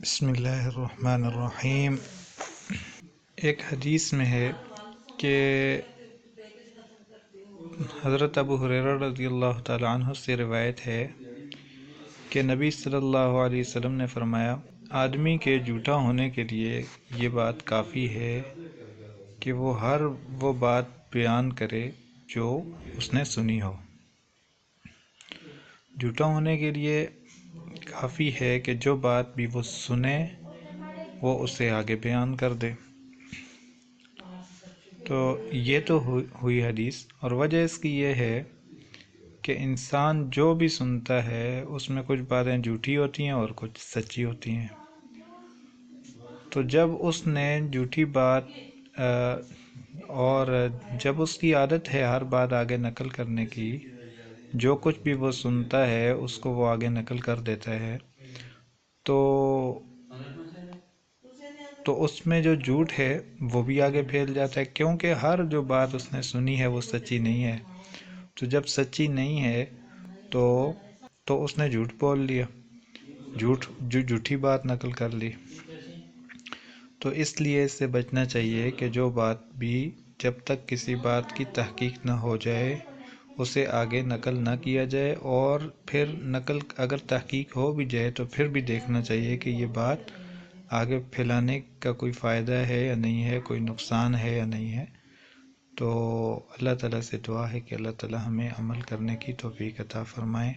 بسم اللہ الرحمن الرحیم۔ ایک حدیث میں ہے کہ حضرت ابو ہریرہ رضی اللہ تعالی عنہ سے روایت ہے کہ نبی صلی اللہ علیہ وسلم نے فرمایا، آدمی کے جھوٹا ہونے کے لیے یہ بات کافی ہے کہ وہ ہر وہ بات بیان کرے جو اس نے سنی ہو۔ جھوٹا ہونے کے لیے کافی ہے کہ جو بات بھی وہ سنے وہ اسے آگے بیان کر دے۔ تو یہ تو ہوئی حدیث، اور وجہ اس کی یہ ہے کہ انسان جو بھی سنتا ہے اس میں کچھ باتیں جھوٹی ہوتی ہیں اور کچھ سچی ہوتی ہیں۔ تو جب اس نے جھوٹی بات اور جب اس کی عادت ہے ہر بات آگے نقل کرنے کی، جو کچھ بھی وہ سنتا ہے اس کو وہ آگے نقل کر دیتا ہے، تو اس میں جو جھوٹ ہے وہ بھی آگے پھیل جاتا ہے، کیونکہ ہر جو بات اس نے سنی ہے وہ سچی نہیں ہے۔ تو جب سچی نہیں ہے تو اس نے جھوٹ بول لیا، جھوٹی بات نقل کر لی۔ تو اس لیے اس سے بچنا چاہیے کہ جو بات بھی جب تک کسی بات کی تحقیق نہ ہو جائے اسے آگے نقل نہ کیا جائے، اور پھر نقل اگر تحقیق ہو بھی جائے تو پھر بھی دیکھنا چاہیے کہ یہ بات آگے پھیلانے کا کوئی فائدہ ہے یا نہیں ہے، کوئی نقصان ہے یا نہیں ہے۔ تو اللہ تعالیٰ سے دعا ہے کہ اللہ تعالیٰ ہمیں عمل کرنے کی توفیق عطا فرمائے۔